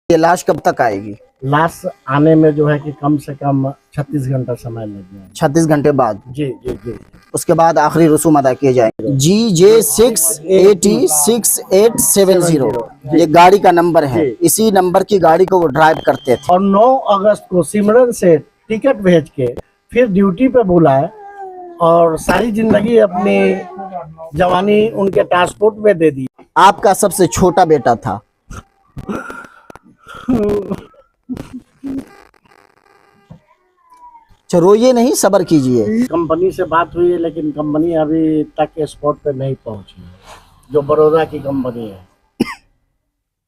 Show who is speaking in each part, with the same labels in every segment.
Speaker 1: ये लाश कब तक आएगी?
Speaker 2: लाश आने में जो है कि कम से कम 36 घंटा समय लग जाएगा।
Speaker 1: 36 घंटे बाद?
Speaker 2: जी जी जी।
Speaker 1: उसके बाद आखिरी रसूम अदा किए जाएंगे। GJ6806870 ये गाड़ी का नंबर है। इसी नंबर की गाड़ी को वो ड्राइव करते थे।
Speaker 2: और 9 अगस्त को सिमरन से टिकट भेज के फिर ड्यूटी पे बुलाए और सारी जिंदगी अपनी जवानी उनके ट्रांसपोर्ट में दे दी।
Speaker 1: आपका सबसे छोटा बेटा था। रोइए नहीं, सब्र कीजिए।
Speaker 2: कंपनी से बात हुई है लेकिन कंपनी अभी तक स्पॉट पे नहीं पहुंची है, जो बड़ौदा की कंपनी है।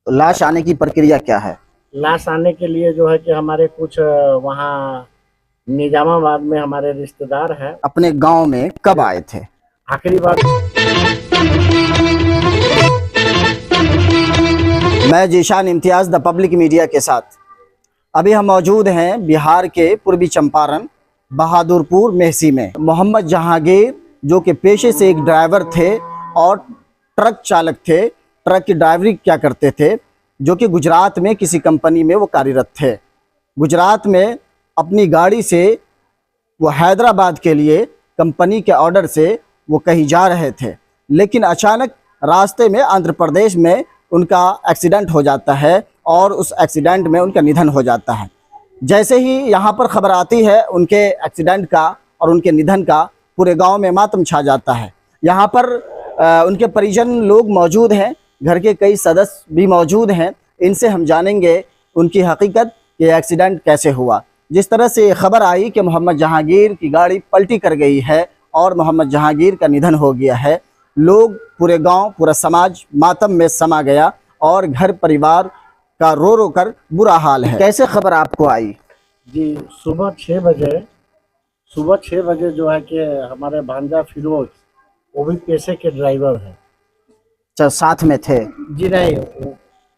Speaker 1: तो लाश आने की प्रक्रिया क्या है?
Speaker 2: लाश आने के लिए जो है कि हमारे कुछ वहाँ निजामाबाद में हमारे रिश्तेदार हैं।
Speaker 1: अपने गांव में कब आए थे?
Speaker 2: आखिरी बार
Speaker 1: मैं Zeeshan Imtiaz the public media के साथ अभी हम मौजूद हैं बिहार के पूर्वी चंपारण बहादुरपुर मेहसी में। मोहम्मद जहांगीर जो कि पेशे से एक ड्राइवर थे और ट्रक चालक थे, ट्रक की ड्राइवरी क्या करते थे, जो कि गुजरात में किसी कंपनी में वो कार्यरत थे। गुजरात में अपनी गाड़ी से वो हैदराबाद के लिए कंपनी के ऑर्डर से वो कहीं जा रहे थे, लेकिन अचानक रास्ते में आंध्र प्रदेश में उनका एक्सीडेंट हो जाता है और उस एक्सीडेंट में उनका निधन हो जाता है। जैसे ही यहाँ पर खबर आती है उनके एक्सीडेंट का और उनके निधन का, पूरे गांव में मातम छा जाता है। यहाँ पर उनके परिजन लोग मौजूद हैं, घर के कई सदस्य भी मौजूद हैं। इनसे हम जानेंगे उनकी हकीकत, ये एक्सीडेंट कैसे हुआ। जिस तरह से खबर आई कि मोहम्मद जहांगीर की गाड़ी पलटी कर गई है और मोहम्मद जहांगीर का निधन हो गया है, लोग, पूरे गांव, पूरा समाज मातम में समा गया और घर परिवार का रो रो कर बुरा हाल है। कैसे खबर आपको आई?
Speaker 2: जी, सुबह 6 बजे जो है कि हमारे भांजा फिरोज, वो भी पेशे के ड्राइवर है।
Speaker 1: अच्छा, साथ में थे?
Speaker 2: जी नहीं,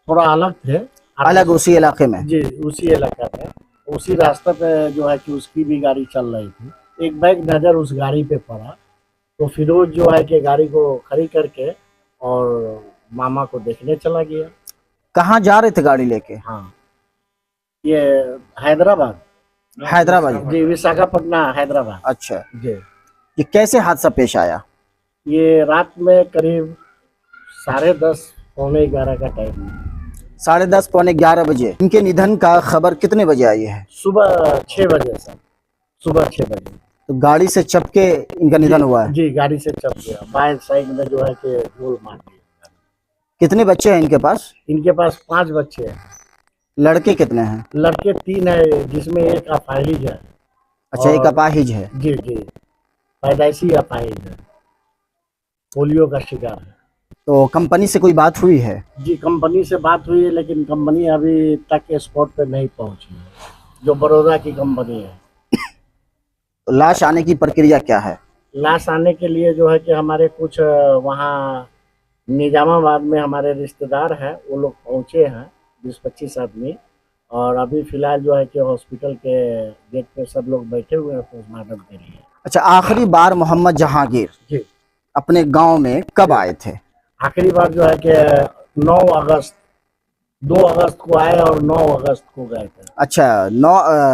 Speaker 2: थोड़ा अलग थे।
Speaker 1: अलग उसी इलाके में?
Speaker 2: जी, उसी इलाका में, उसी रास्ते पे जो है कि उसकी भी गाड़ी चल रही थी। एक बैग नज़र उस गाड़ी पे पड़ा तो फिरोज जो है कि गाड़ी को खड़ी करके और मामा को देखने चला गया।
Speaker 1: कहाँ जा रहे थे गाड़ी लेके?
Speaker 2: हाँ, ये हैदराबाद जी, विशाखापट्टनम हैदराबाद।
Speaker 1: अच्छा
Speaker 2: जी।
Speaker 1: ये कैसे हादसा पेश आया?
Speaker 2: ये रात में करीब 10:30 पौने 11 का टाइम है।
Speaker 1: 10:30 पौने 11 बजे। इनके निधन का खबर कितने बजे आई है?
Speaker 2: सुबह 6 बजे सर, सुबह 6 बजे।
Speaker 1: तो गाड़ी से चपके इनका निधन हुआ है?
Speaker 2: जी, गाड़ी से चप गया, बाएं साइड में जो है कि गोल मार दिया।
Speaker 1: कितने बच्चे हैं इनके पास?
Speaker 2: इनके पास 5 बच्चे हैं।
Speaker 1: लड़के कितने हैं?
Speaker 2: लड़के 3 है, जिसमें एक अपाहिज है।
Speaker 1: अच्छा, एक अपाहिज है।
Speaker 2: जी जी, पैदाइशी अपाहिज है, पोलियो का शिकार है।
Speaker 1: तो कंपनी से कोई बात हुई है?
Speaker 2: जी, कंपनी से बात हुई है लेकिन कंपनी अभी तक स्पॉट पे नहीं पहुंची है, जो बड़ौदा की कंपनी है।
Speaker 1: तो लाश आने की प्रक्रिया क्या है?
Speaker 2: लाश आने के लिए जो है कि हमारे कुछ वहाँ निजामाबाद में हमारे रिश्तेदार हैं, वो लोग पहुँचे हैं, 20-25 आदमी। और अभी फ़िलहाल जो है कि हॉस्पिटल के गेट पे सब लोग बैठे हुए हैं पोस्टमार्टम के लिए।
Speaker 1: अच्छा, आखिरी बार मोहम्मद जहांगीर
Speaker 2: जी
Speaker 1: अपने गांव में कब आए थे?
Speaker 2: आखिरी बार जो है कि 2 अगस्त को आए और 9 अगस्त को गए थे।
Speaker 1: अच्छा,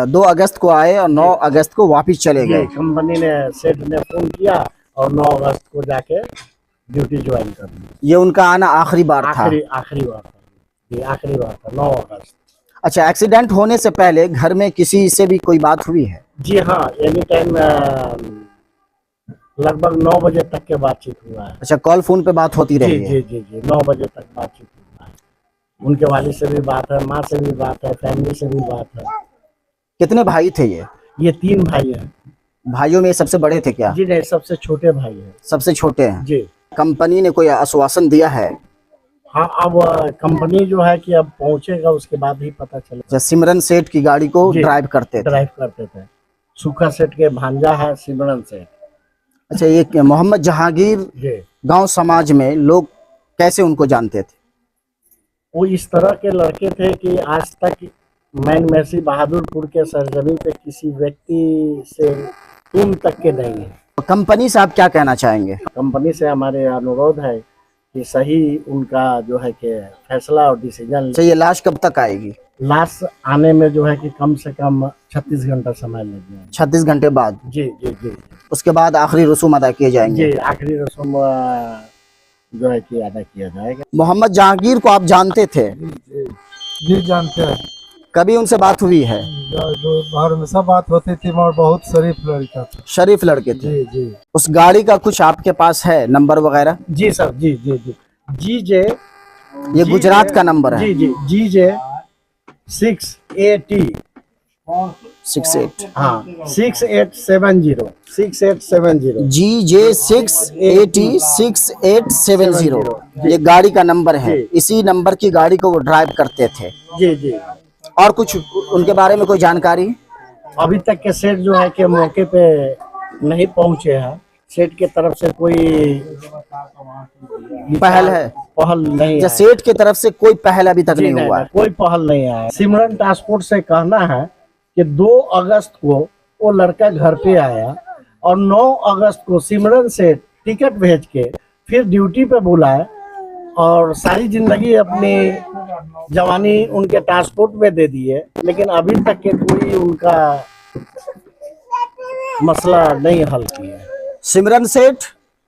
Speaker 1: 2 अगस्त को आए और 9 अगस्त को वापस चले गए।
Speaker 2: कंपनी ने, सेठ ने फोन किया और 9 अगस्त को जाके ड्यूटी ज्वाइन कर ली।
Speaker 1: ये उनका आना आखिरी बार था?
Speaker 2: आखिरी बार था जी, आखिरी बार था 9 अगस्त।
Speaker 1: अच्छा, एक्सीडेंट होने से पहले घर में किसी से भी कोई बात हुई है?
Speaker 2: जी हाँ, एनी टाइम लगभग 9 बजे तक के बातचीत हुआ है।
Speaker 1: अच्छा, कॉल फोन पे बात होती रही है?
Speaker 2: जी जी जी, 9 बजे तक बातचीत हुआ है। उनके वालिद से भी बात है, माँ से भी बात है, फैमिली से भी बात है।
Speaker 1: कितने भाई थे ये?
Speaker 2: ये 3 भाई हैं।
Speaker 1: भाइयों में सबसे बड़े थे क्या?
Speaker 2: जी नहीं, सबसे छोटे भाई हैं।
Speaker 1: सबसे छोटे हैं?
Speaker 2: जी।
Speaker 1: कंपनी ने कोई आश्वासन दिया है?
Speaker 2: हाँ, अब कंपनी जो है कि अब पहुंचेगा, उसके बाद ही पता चलेगा।
Speaker 1: सिमरन सेठ की गाड़ी को ड्राइव करते
Speaker 2: थे। सुखा सेठ के भांजा है सिमरन सेठ।
Speaker 1: अच्छा, ये मोहम्मद जहांगीर गांव समाज में लोग कैसे उनको जानते थे?
Speaker 2: वो इस तरह के लड़के थे कि आज तक मैन मेहसी बहादुरपुर के सरजमी पे किसी व्यक्ति से तुम तक के नहीं है।
Speaker 1: कंपनी से आप क्या कहना चाहेंगे?
Speaker 2: कंपनी से हमारे अनुरोध है कि सही उनका जो है कि फैसला और डिसीजन।
Speaker 1: तो ये लाश कब तक आएगी?
Speaker 2: लाश आने में जो है कि कम से कम 36 घंटा समय लग जाएगा।
Speaker 1: 36 घंटे बाद?
Speaker 2: जी जी जी।
Speaker 1: उसके बाद आखिरी रसूम अदा किए जाएंगे?
Speaker 2: जी, आखिरी रस्म जो है कि अदा किया जाएगा।
Speaker 1: मोहम्मद जहांगीर को आप जानते थे?
Speaker 3: जी जानते हैं।
Speaker 1: कभी उनसे बात हुई है?
Speaker 3: जो बाहर में सब बात होती थी, और बहुत शरीफ लड़का था।
Speaker 1: शरीफ लड़के थे।
Speaker 3: जी जी।
Speaker 1: उस गाड़ी का कुछ आपके पास है नंबर वगैरह?
Speaker 2: जी सर, जी जी जी। जीजे,
Speaker 1: ये गुजरात का नंबर है?
Speaker 2: जी जी, जीजे 6AT
Speaker 1: 68
Speaker 2: हाँ 6870 6870।
Speaker 1: GJ6AT6870 ये गाड़ी का नंबर है। इसी नंबर की गाड़ी को वो ड्राइव करते थे।
Speaker 2: जी जी।
Speaker 1: और कुछ उनके बारे में कोई जानकारी?
Speaker 2: अभी तक के सेठ जो है कि मौके पे नहीं पहुंचे हैं। सेठ की तरफ से कोई
Speaker 1: पहल है?
Speaker 2: पहल नहीं
Speaker 1: या
Speaker 2: है।
Speaker 1: सेठ की तरफ से कोई पहल अभी तक
Speaker 2: जी,
Speaker 1: नहीं हुआ है?
Speaker 2: कोई पहल नहीं आया। सिमरन ट्रांसपोर्ट से कहना है कि 2 अगस्त को वो लड़का घर पे आया और 9 अगस्त को सिमरन से टिकट भेज के फिर ड्यूटी पे बुलाए और सारी जिंदगी अपनी जवानी उनके ट्रांसपोर्ट में दे दिए, लेकिन अभी तक के कोई उनका मसला नहीं हल किया।
Speaker 1: सिमरन सेठ,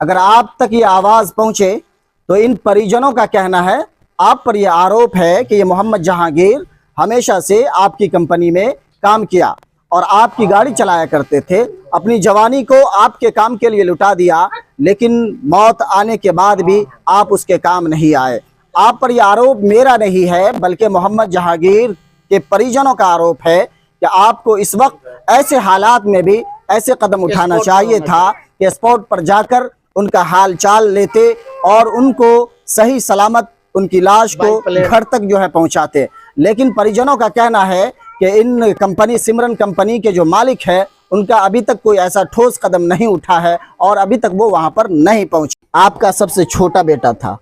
Speaker 1: अगर आप तक ये आवाज पहुंचे तो इन परिजनों का कहना है, आप पर यह आरोप है कि ये मोहम्मद जहांगीर हमेशा से आपकी कंपनी में काम किया और आपकी गाड़ी चलाया करते थे। अपनी जवानी को आपके काम के लिए लुटा दिया, लेकिन मौत आने के बाद भी आप उसके काम नहीं आए। आप पर यह आरोप मेरा नहीं है, बल्कि मोहम्मद जहांगीर के परिजनों का आरोप है कि आपको इस वक्त ऐसे हालात में भी ऐसे कदम उठाना चाहिए था कि स्पॉट पर जाकर उनका हाल चाल लेते और उनको सही सलामत उनकी लाश को घर तक जो है पहुंचाते। लेकिन परिजनों का कहना है कि इन कंपनी सिमरन कंपनी के जो मालिक है उनका अभी तक कोई ऐसा ठोस कदम नहीं उठा है और अभी तक वो वहां पर नहीं पहुंचे। आपका सबसे छोटा बेटा था।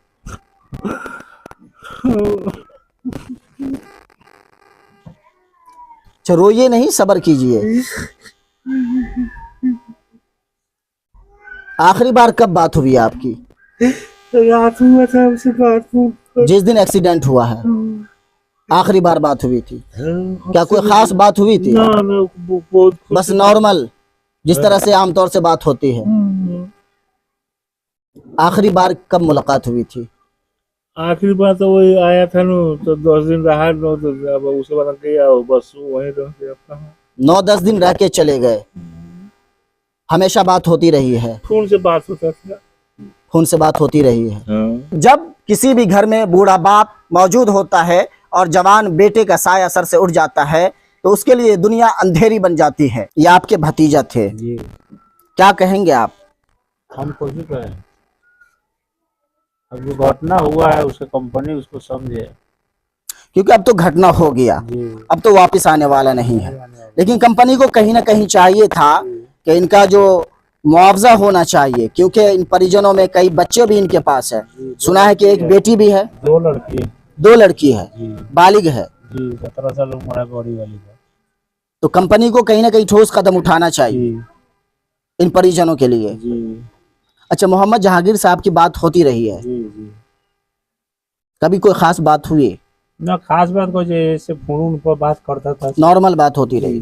Speaker 1: रोइए नहीं, सब्र कीजिए। आखिरी बार कब बात हुई आपकी?
Speaker 3: रात हुआ था उससे बात।
Speaker 1: जिस दिन एक्सीडेंट हुआ है आखिरी बार बात हुई थी? क्या कोई खास बात हुई थी?
Speaker 3: बहुत
Speaker 1: बस नॉर्मल, जिस तरह से आमतौर से बात होती है। आखिरी बार कब मुलाकात हुई थी?
Speaker 3: आखिरी बार तो वही आया था नो, तो 10 दिन रहा नो, तो अब उसके बाद गया बस वहीं रह गया अपना।
Speaker 1: 9-10 दिन रह के चले गए। हमेशा बात होती रही है?
Speaker 3: फोन से बात होता था।
Speaker 1: फोन से बात होती रही है।
Speaker 3: हाँ।
Speaker 1: जब किसी भी घर में बूढ़ा बाप मौजूद होता है और जवान बेटे का साया सर से उठ जाता है तो उसके लिए दुनिया अंधेरी बन जाती है। ये आपके भतीजा थे,
Speaker 3: जी।
Speaker 1: क्या कहेंगे आप?
Speaker 3: हम कुछ भी कहें, अब जो घटना हुआ है उसका कंपनी उसको समझे,
Speaker 1: क्योंकि अब तो घटना हो गया, अब तो वापस आने वाला नहीं है। लेकिन कंपनी को कहीं ना कहीं चाहिए था कि इनका जो मुआवजा होना चाहिए, क्योंकि इन परिजनों में कई बच्चे भी इनके पास है। सुना है कि एक बेटी भी है। 2 लड़की है, बालिग है
Speaker 3: जी, 17 साल उम्र है बड़ी वाली का।
Speaker 1: तो कंपनी को कहीं ना कहीं ठोस कदम उठाना चाहिए इन परिजनों के लिए।
Speaker 3: जी।
Speaker 1: अच्छा, मोहम्मद जहांगीर साहब की बात होती रही है,
Speaker 3: जी जी।
Speaker 1: कभी कोई खास बात हुई?
Speaker 3: ना खास बात को, जैसे फोन पर बात करता था,
Speaker 1: नॉर्मल बात होती रही।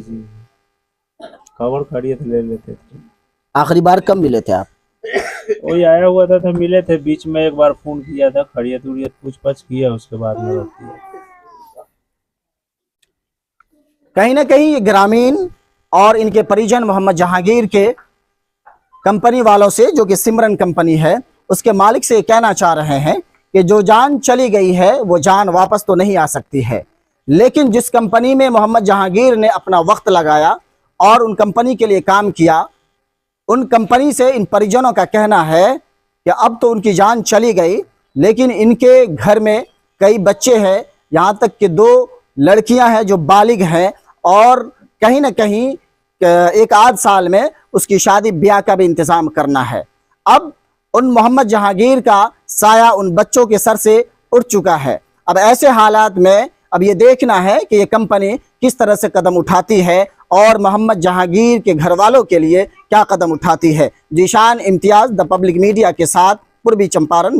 Speaker 3: खबर खड़ियत ले लेते थे।
Speaker 1: आखिरी बार कब मिले थे आप?
Speaker 3: वही आया हुआ था तो मिले थे, बीच में एक बार फोन किया था, खड़ियत उड़ियत पूछ पाछ किया, उसके बाद में रहती है।
Speaker 1: कहीं ना कहीं ये ग्रामीण और इनके परिजन मोहम्मद जहांगीर के कंपनी वालों से, जो कि सिमरन कंपनी है, उसके मालिक से कहना चाह रहे हैं कि जो जान चली गई है वो जान वापस तो नहीं आ सकती है, लेकिन जिस कंपनी में मोहम्मद जहांगीर ने अपना वक्त लगाया और उन कंपनी के लिए काम किया, उन कंपनी से इन परिजनों का कहना है कि अब तो उनकी जान चली गई, लेकिन इनके घर में कई बच्चे हैं, यहाँ तक कि 2 लड़कियां हैं जो बालिग हैं और कहीं ना कहीं 1 आध साल में उसकी शादी ब्याह का भी इंतज़ाम करना है। अब उन मोहम्मद जहांगीर का साया उन बच्चों के सर से उठ चुका है। अब ऐसे हालात में अब ये देखना है कि ये कंपनी किस तरह से कदम उठाती है और मोहम्मद जहांगीर के घर वालों के लिए क्या कदम उठाती है। जीशान इम्तियाज़, द पब्लिक मीडिया के साथ, पूर्वी चंपारण में।